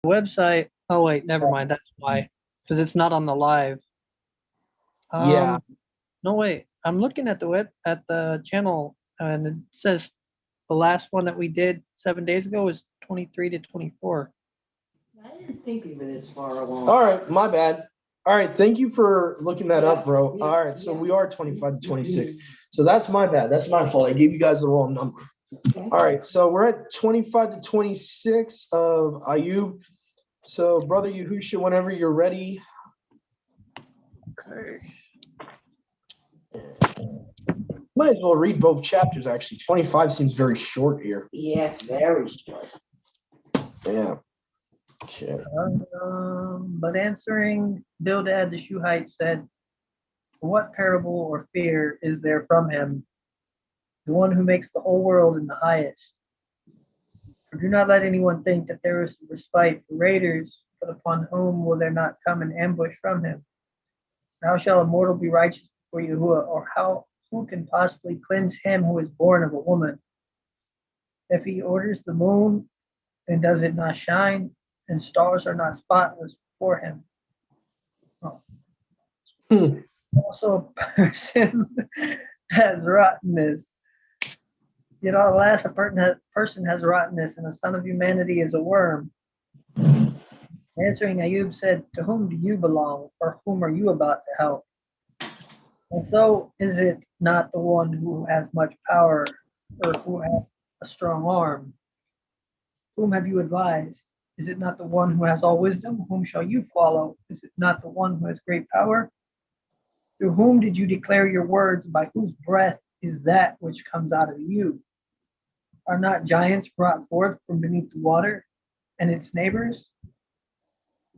website. Oh wait, never mind. That's why, because it's not on the live. Yeah. No wait. I'm looking at the channel, and it says the last one that we did 7 days ago was 23 to 24. I didn't think we were this far along. All right, my bad. All right, thank you for looking that up, bro. Yeah, All right, so yeah. we are 25 to 26. So that's my bad. That's my fault. I gave you guys the wrong number. All right, so we're at 25 to 26 of Ayub. So, Brother Yahusha, whenever you're ready. Okay. Might as well read both chapters, actually. 25 seems very short here. Yeah, it's very short. Yeah. Okay. But answering Bildad the Shuhite said, "What parable or fear is there from him, the one who makes the whole world in the highest? For do not let anyone think that there is respite for raiders, but upon whom will there not come an ambush from him? How shall a mortal be righteous before Yahuwah, or who can possibly cleanse him who is born of a woman? If he orders the moon, then does it not shine, and stars are not spotless before him? Oh. Also, a person has rottenness. Yet alas, a person has rottenness, and the son of humanity is a worm." Answering, Ayub said, "To whom do you belong, or whom are you about to help? And so is it not the one who has much power, or who has a strong arm? Whom have you advised? Is it not the one who has all wisdom? Whom shall you follow? Is it not the one who has great power? Through whom did you declare your words? By whose breath is that which comes out of you? Are not giants brought forth from beneath the water, and its neighbors?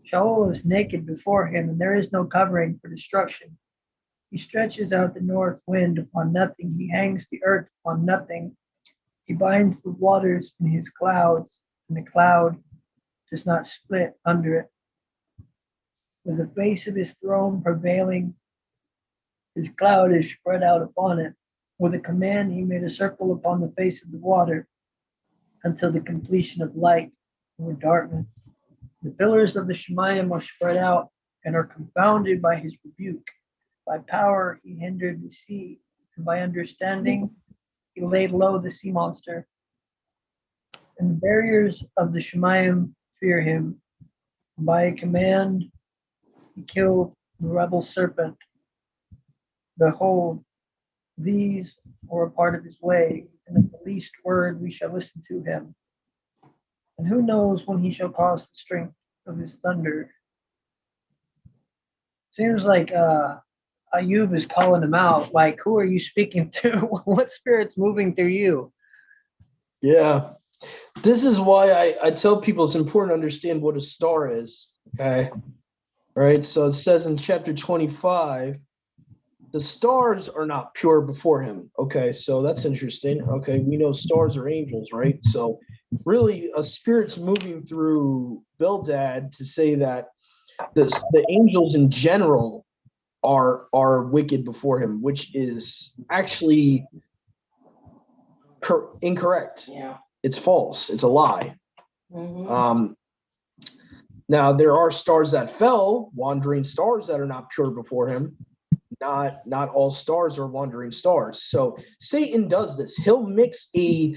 Sheol is naked before him, and there is no covering for destruction. He stretches out the north wind upon nothing. He hangs the earth upon nothing. He binds the waters in his clouds, and the cloud does not split under it. With the face of his throne prevailing, his cloud is spread out upon it. With a command, he made a circle upon the face of the water until the completion of light or darkness. The pillars of the Shemayim are spread out and are confounded by his rebuke. By power, he hindered the sea, and by understanding, he laid low the sea monster. And the barriers of the Shemayim fear him. By a command, he killed the rebel serpent. Behold, these were a part of his way, and at the least word we shall listen to him. And who knows when he shall cause the strength of his thunder?" Seems like Ayub is calling him out. Like, who are you speaking to? What spirit's moving through you? Yeah. This is why I tell people it's important to understand what a star is. Okay. All right. So it says in chapter 25, the stars are not pure before him. Okay. So that's interesting. Okay. We know stars are angels, right? So really a spirit's moving through Bildad to say that the angels in general are wicked before him, which is actually incorrect. Yeah. It's false. It's a lie. Mm-hmm. Now there are stars that fell, wandering stars that are not pure before him. Not all stars are wandering stars. So Satan does this. He'll mix a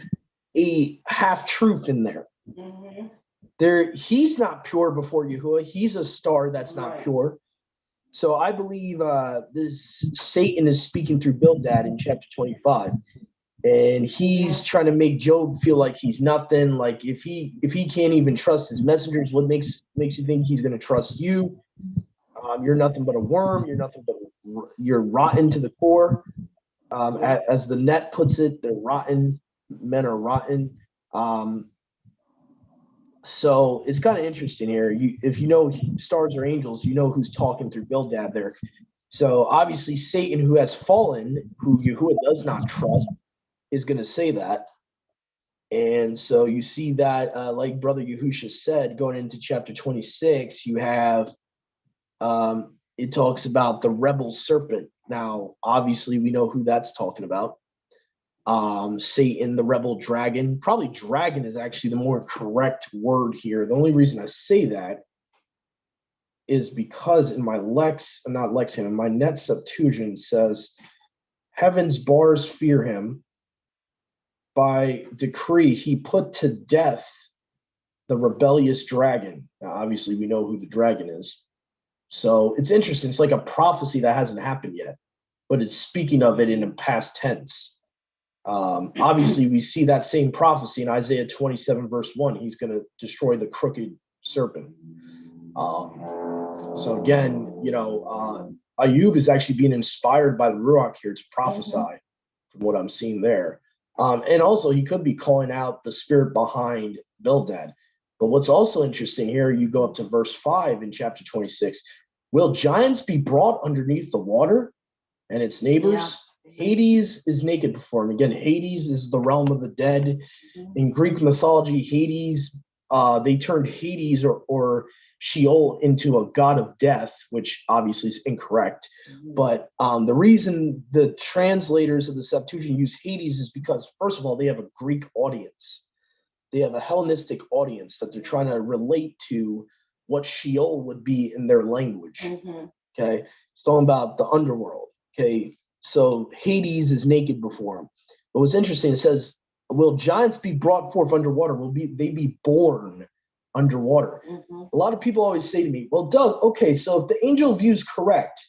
half truth in there. Mm-hmm. He's not pure before Yahuwah. He's a star that's not pure. So I believe this Satan is speaking through Bildad in chapter 25. And he's trying to make Job feel like he's nothing. Like if he can't even trust his messengers, what makes you think he's going to trust you? You're nothing but a worm. You're rotten to the core. As the net puts it, they're rotten. Men are rotten. So it's kind of interesting here. If you know stars are angels, you know who's talking through Bildad there. So obviously Satan, who has fallen, who Yahuwah does not trust, is going to say that. And so you see that, like Brother Yahusha said, going into chapter 26, you have, it talks about the rebel serpent. Now, obviously, we know who that's talking about. Satan, the rebel dragon. Probably dragon is actually the more correct word here. The only reason I say that is because in my my Net Septuagint says, heaven's bars fear him. By decree, he put to death the rebellious dragon. Now, obviously, we know who the dragon is. So it's interesting. It's like a prophecy that hasn't happened yet, but it's speaking of it in a past tense. Obviously, we see that same prophecy in Isaiah 27, verse 1. He's going to destroy the crooked serpent. So again, Ayub is actually being inspired by the Ruach here to prophesy from what I'm seeing there. And also, he could be calling out the spirit behind Bildad. But what's also interesting here, you go up to verse 5 in chapter 26. Will giants be brought underneath the water and its neighbors? Yeah. Hades is naked before him. Again, Hades is the realm of the dead. In Greek mythology, Hades, they turned Hades or Sheol into a god of death, which obviously is incorrect. But the reason the translators of the Septuagint use Hades is because, first of all, they have a Greek audience. They have a Hellenistic audience that they're trying to relate to what Sheol would be in their language. Okay, it's talking about the underworld. Okay, so Hades is naked before him. But what's interesting, it says, will giants be brought forth underwater? Will they be born underwater? A lot of people always say to me, well, Doug, okay, so if the angel view is correct,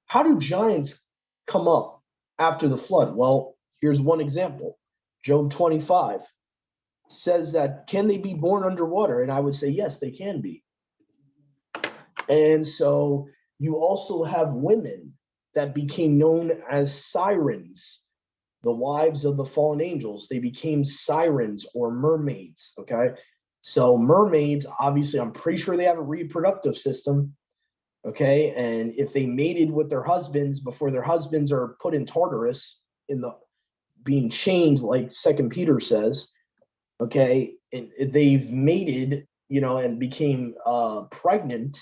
how do giants come up after the flood? Well, here's one example. Job 25 says that, can they be born underwater? And I would say, yes, they can be. And so you also have women that became known as sirens, the wives of the fallen angels. They became sirens or mermaids, okay? So mermaids, obviously, I'm pretty sure they have a reproductive system, okay? And if they mated with their husbands before their husbands are put in Tartarus, being chained, like 2 Peter says, okay, and they've mated, and became pregnant,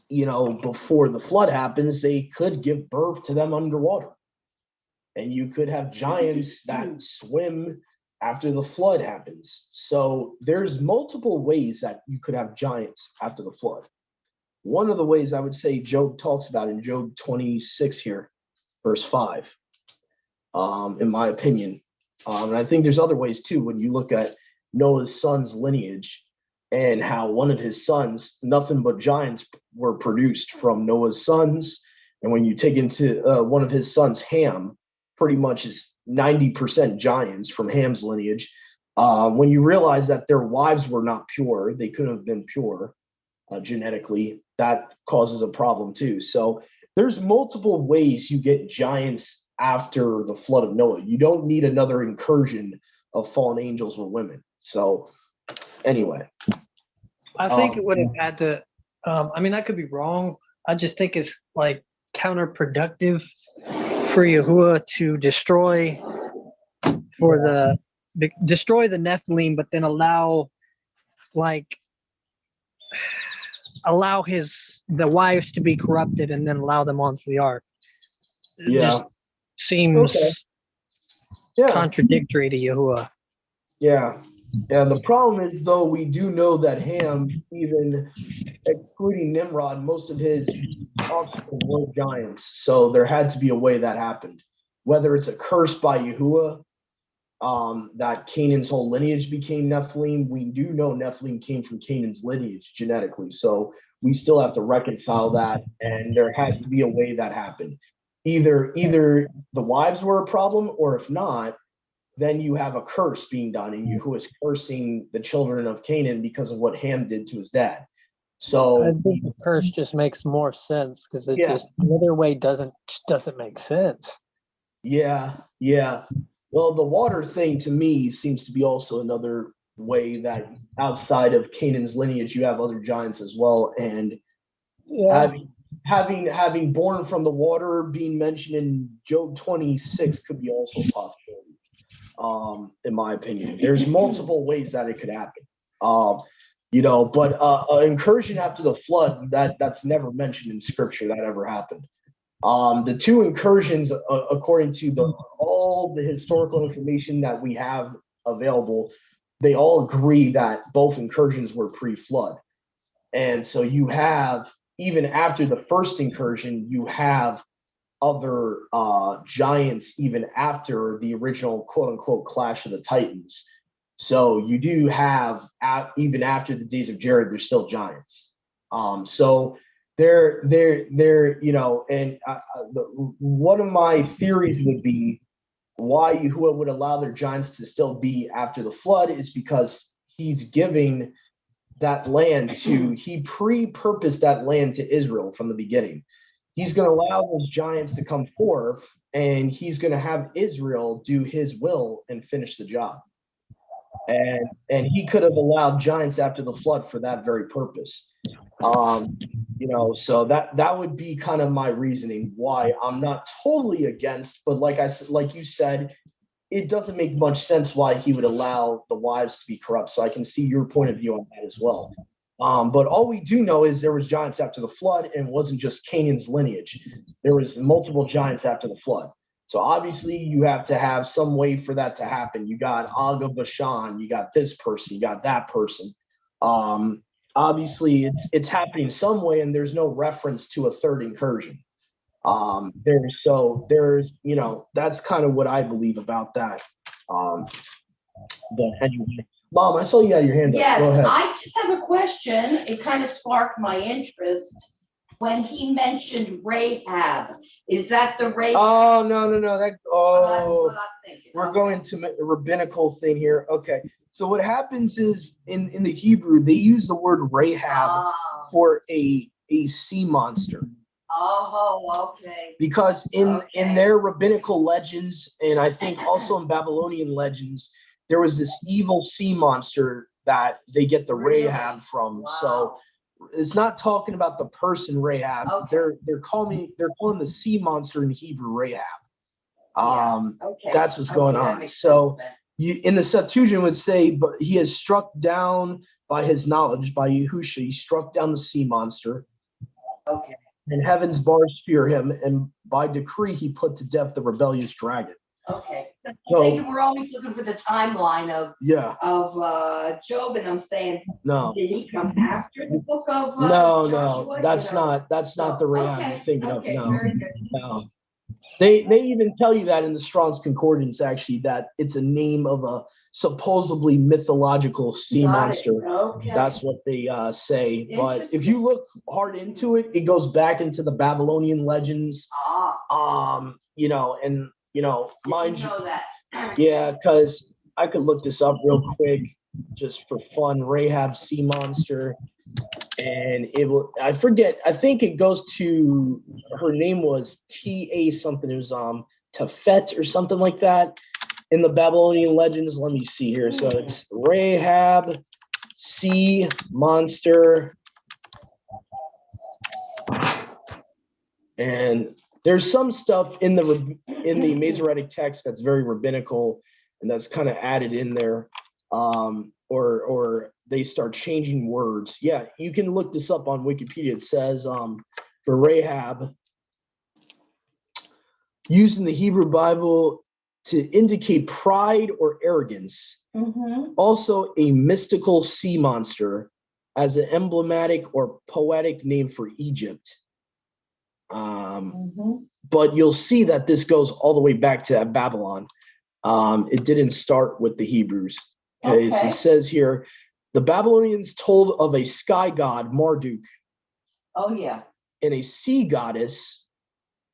before the flood happens, they could give birth to them underwater. And you could have giants that swim after the flood happens. So there's multiple ways that you could have giants after the flood. One of the ways I would say Job talks about in Job 26 here, verse 5, in my opinion. And I think there's other ways too, when you look at Noah's son's lineage and how one of his sons, nothing but giants were produced from Noah's sons. And when you take into one of his sons, Ham, pretty much is 90% giants from Ham's lineage. When you realize that their wives were not pure, they couldn't have been pure genetically, that causes a problem too. So there's multiple ways you get giants after the flood of Noah. You don't need another incursion of fallen angels with women. So anyway. I think it would have had to, I could be wrong. I just think it's like counterproductive for Yahuwah to destroy the Nephilim, but then allow the wives to be corrupted and then allow them onto the ark. It just seems contradictory to Yahuwah. Yeah. Yeah, the problem is, though, we do know that Ham, even excluding Nimrod, most of his offspring were giants. So there had to be a way that happened. Whether it's a curse by Yahuwah, that Canaan's whole lineage became Nephilim. We do know Nephilim came from Canaan's lineage genetically. So we still have to reconcile that, and there has to be a way that happened. Either the wives were a problem, or if not, then you have a curse being done, and Yahuwah is cursing the children of Canaan because of what Ham did to his dad. So I think the curse just makes more sense because just the other way doesn't make sense. Yeah. Well, the water thing to me seems to be also another way that outside of Canaan's lineage, you have other giants as well. And having born from the water being mentioned in Job 26 could be also a possibility. In my opinion, there's multiple ways that it could happen. But incursion after the flood, that's never mentioned in scripture that ever happened. The two incursions, according to all all of the historical information that we have available, they all agree that both incursions were pre-flood. And so you have, even after the first incursion, you have other giants even after the original quote unquote Clash of the Titans. So you do have, even after the days of Jared, there's still giants. So they're and one of my theories would be why Yahuwah would allow their giants to still be after the flood is because he's giving that land he pre-purposed that land to Israel from the beginning. He's going to allow those giants to come forth, and he's going to have Israel do his will and finish the job. And he could have allowed giants after the flood for that very purpose. So that would be kind of my reasoning why I'm not totally against, but like you said, it doesn't make much sense why he would allow the wives to be corrupt. So I can see your point of view on that as well. But all we do know is there was giants after the flood, and it wasn't just Canaan's lineage. There was multiple giants after the flood. So obviously you have to have some way for that to happen. You got Og of Bashan, you got this person, you got that person. Obviously it's happening some way, and there's no reference to a third incursion. There's that's kind of what I believe about that. But anyway, Mom, I saw you had your hand up. Yes, Go ahead. I just have a question. It kind of sparked my interest when he mentioned Rahab. Is that the Rahab? Oh, no. That's what I'm thinking. We're going to the rabbinical thing here. Okay. So what happens is in the Hebrew, they use the word Rahab for a sea monster. Oh, okay. Because in their rabbinical legends, and I think also in Babylonian legends, there was this evil sea monster that they get the Rahab from. Wow. So it's not talking about the person Rahab. Okay. They're calling the sea monster in Hebrew Rahab. That's what's going on. So in the Septuagint would say, but he has struck down by his knowledge, by Yahusha, he struck down the sea monster. Okay. And heaven's bars fear him, and by decree he put to death the rebellious dragon. Okay. So, we're always looking for the timeline of Job, and I'm saying, no. Did he come after the book of No, that's not the Rahab you're thinking of. No. They even tell you that in the Strong's Concordance, actually, that it's a name of a supposedly mythological sea monster. Okay. That's what they say. But if you look hard into it, it goes back into the Babylonian legends. Mind you, that. Yeah, because I could look this up real quick just for fun. Rahab sea monster. And I forget, I think it goes to, her name was T.A. something. It was Tefet or something like that in the Babylonian legends. Let me see here. So it's Rahab, sea monster. And there's some stuff in the Masoretic text that's very rabbinical, and that's kind of added in there. Or they start changing words. Yeah, you can look this up on Wikipedia. It says for Rahab, used in the Hebrew Bible to indicate pride or arrogance. Mm-hmm. Also a mystical sea monster as an emblematic or poetic name for Egypt. But you'll see that this goes all the way back to Babylon. It didn't start with the Hebrews. Okay. So it says here, the Babylonians told of a sky god, Marduk. Oh, yeah. And a sea goddess,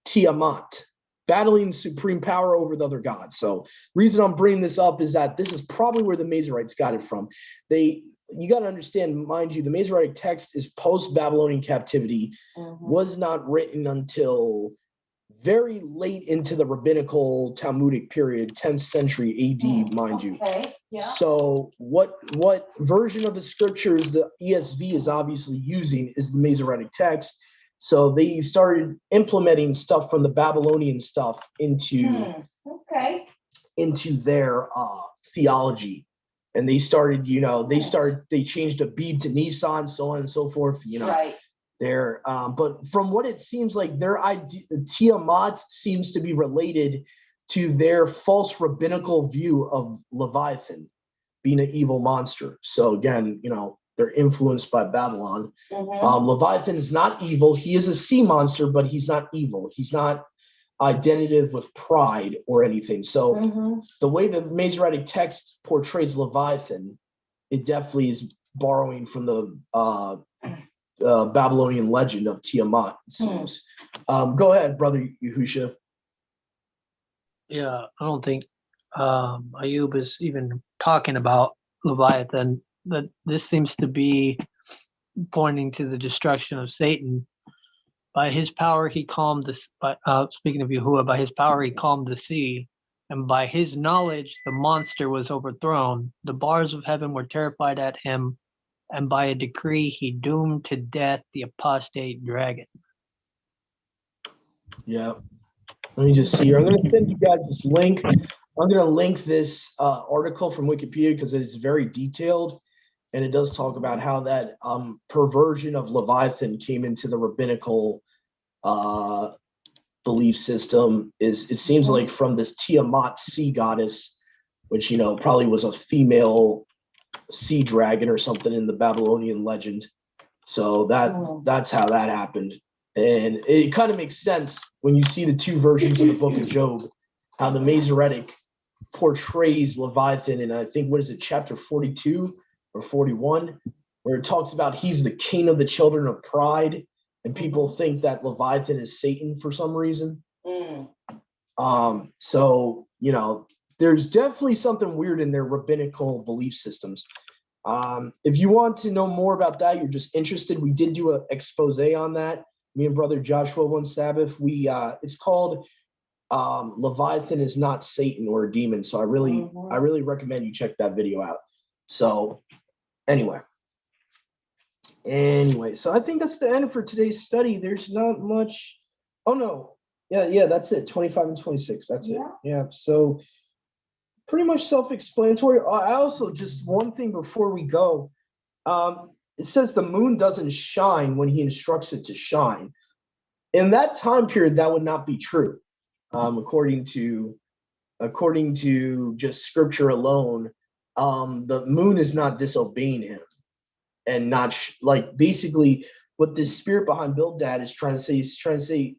Tiamat, battling supreme power over the other gods. So the reason I'm bringing this up is that this is probably where the Masoretes got it from. You got to understand, mind you, the Masoretic text is post-Babylonian captivity, was not written until very late into the rabbinical Talmudic period, 10th century AD, mind you. Yeah. So what version of the scriptures the ESV is obviously using is the Masoretic text. So they started implementing stuff from the Babylonian stuff into their theology. And they started, they changed Abib to Nisan, so on and so forth, Right. But from what it seems like, their idea, Tiamat seems to be related to their false rabbinical view of Leviathan being an evil monster. So again, they're influenced by Babylon. Leviathan is not evil. He is a sea monster, but he's not evil. He's not identitive with pride or anything. So the way the Masoretic text portrays Leviathan, it definitely is borrowing from the Babylonian legend of Tiamat, it seems. Go ahead, Brother Yahusha. Yeah, I don't think Ayub is even talking about Leviathan. That this seems to be pointing to the destruction of Satan. By his power, he calmed this. Speaking of Yahuwah, by his power, he calmed the sea, and by his knowledge, the monster was overthrown. The bars of heaven were terrified at him, and by a decree, he doomed to death the apostate dragon. Yeah. Let me just see here. I'm going to send you guys this link. I'm going to link this article from Wikipedia because it is very detailed, and it does talk about how that perversion of Leviathan came into the rabbinical belief system. It seems like from this Tiamat sea goddess, which probably was a female sea dragon or something in the Babylonian legend. So that's how that happened. And it kind of makes sense when you see the two versions of the book of Job, how the Masoretic portrays Leviathan in, I think, what is it, chapter 42 or 41, where it talks about he's the king of the children of pride, and people think that Leviathan is Satan for some reason. So, there's definitely something weird in their rabbinical belief systems. If you want to know more about that, you're just interested, we did do an expose on that. Me and Brother Joshua one Sabbath, it's called Leviathan is not Satan or a demon. So I really recommend you check that video out. So anyway, so I think that's the end for today's study. There's not much. Oh no. Yeah, that's it. 25 and 26. That's it. Yeah. So pretty much self-explanatory. I also, just one thing before we go. It says the moon doesn't shine when he instructs it to shine. In that time period, that would not be true. According to just scripture alone, the moon is not disobeying him, and not basically what the spirit behind Bildad is trying to say. He's trying to say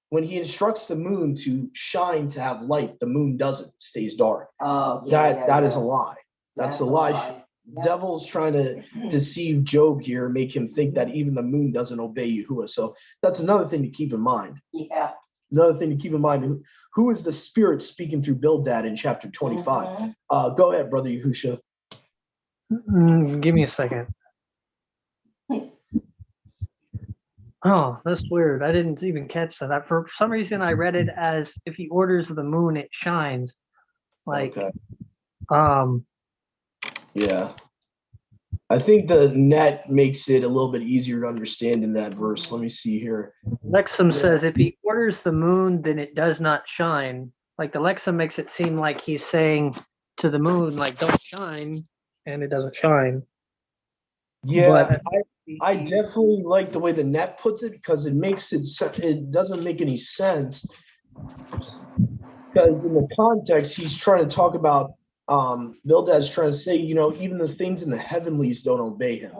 when he instructs the moon to shine, to have light, the moon doesn't, stays dark. That is a lie. That's a lie. Devil's trying to deceive Job here, make him think that even the moon doesn't obey Yahuwah. So that's another thing to keep in mind. Yeah. Another thing to keep in mind, who is the spirit speaking through Bildad in chapter 25? Go ahead, Brother Yahusha. Give me a second. Oh, that's weird. I didn't even catch that. For some reason, I read it as if he orders the moon, it shines. Okay. Yeah. I think the net makes it a little bit easier to understand in that verse. Let me see here. Lexham says if he orders the moon, then it does not shine. Like the Lexham makes it seem like he's saying to the moon, like, don't shine, and it doesn't shine. Yeah, but I definitely like the way the net puts it, because it doesn't make any sense. Because in the context, he's trying to talk about Bildad's trying to say, even the things in the heavenlies don't obey him.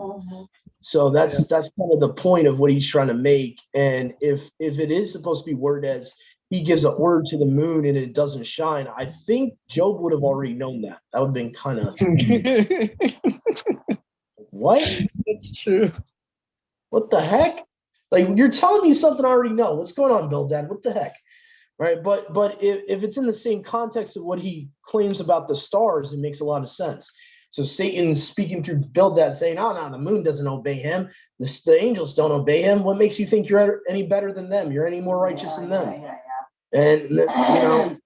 So that's kind of the point of what he's trying to make. And if it is supposed to be worded as he gives an order to the moon and it doesn't shine, I think Job would have already known that. That would have been kind of what? That's true. What the heck? Like, you're telling me something I already know. What's going on, Bildad? What the heck? Right, but if it's in the same context of what he claims about the stars, it makes a lot of sense. So Satan's speaking through Bildad, saying, "Oh no, the moon doesn't obey him. The angels don't obey him. What makes you think you're any better than them? You're any more righteous than them?" And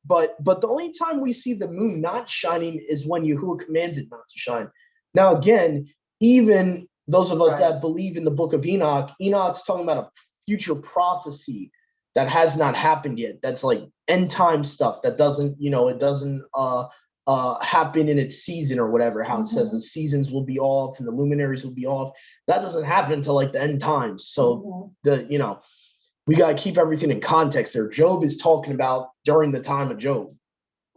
but the only time we see the moon not shining is when Yahuwah commands it not to shine. Now again, even those of us that believe in the book of Enoch, Enoch's talking about a future prophecy that has not happened yet. That's like end time stuff that doesn't, it doesn't happen in its season or whatever, how it says the seasons will be off and the luminaries will be off. That doesn't happen until like the end times. So we got to keep everything in context there. Job is talking about during the time of Job.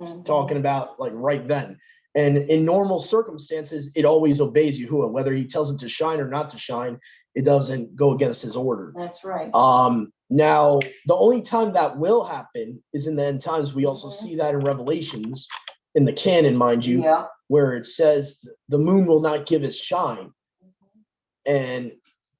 Mhm. talking about like right then. And in normal circumstances, it always obeys Yahuwah, whether he tells it to shine or not to shine. It doesn't go against his order. That's right. Now, the only time that will happen is in the end times. We also Mhm. see that in Revelations, in the canon, mind you, Yeah. where it says the moon will not give its shine.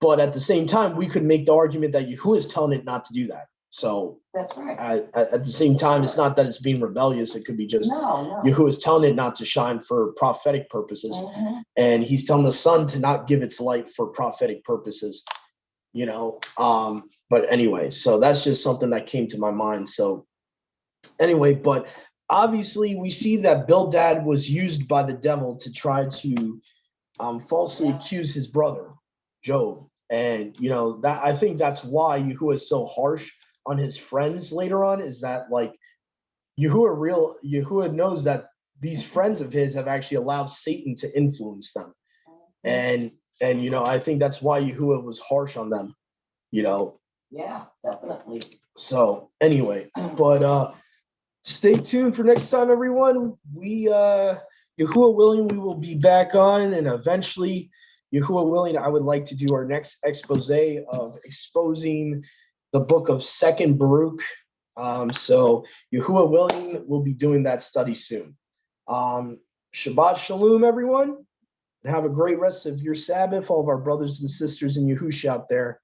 But at the same time, we could make the argument that Yahuwah is telling it not to do that. So That's right. at the same time, it's not that it's being rebellious. It could be just No. Yahuwah is telling it not to shine for prophetic purposes. Mhm. And he's telling the sun to not give its light for prophetic purposes, you know. But anyway, so that's just something that came to my mind. So anyway, but obviously we see that Bildad was used by the devil to try to falsely accuse his brother Job. And you know that I think that's why Yahuwah is so harsh on his friends later on, is that like Yahuwah knows that these friends of his have actually allowed Satan to influence them. And you know, I think that's why Yahuwah was harsh on them, you know. Yeah, definitely. So anyway, but stay tuned for next time, everyone. We Yahuwah willing, we will be back on, and eventually, Yahuwah willing, I would like to do our next expose of exposing the book of Second Baruch. So Yahuwah willing, we'll be doing that study soon. Shabbat Shalom, everyone, and have a great rest of your Sabbath, all of our brothers and sisters in Yahushua out there.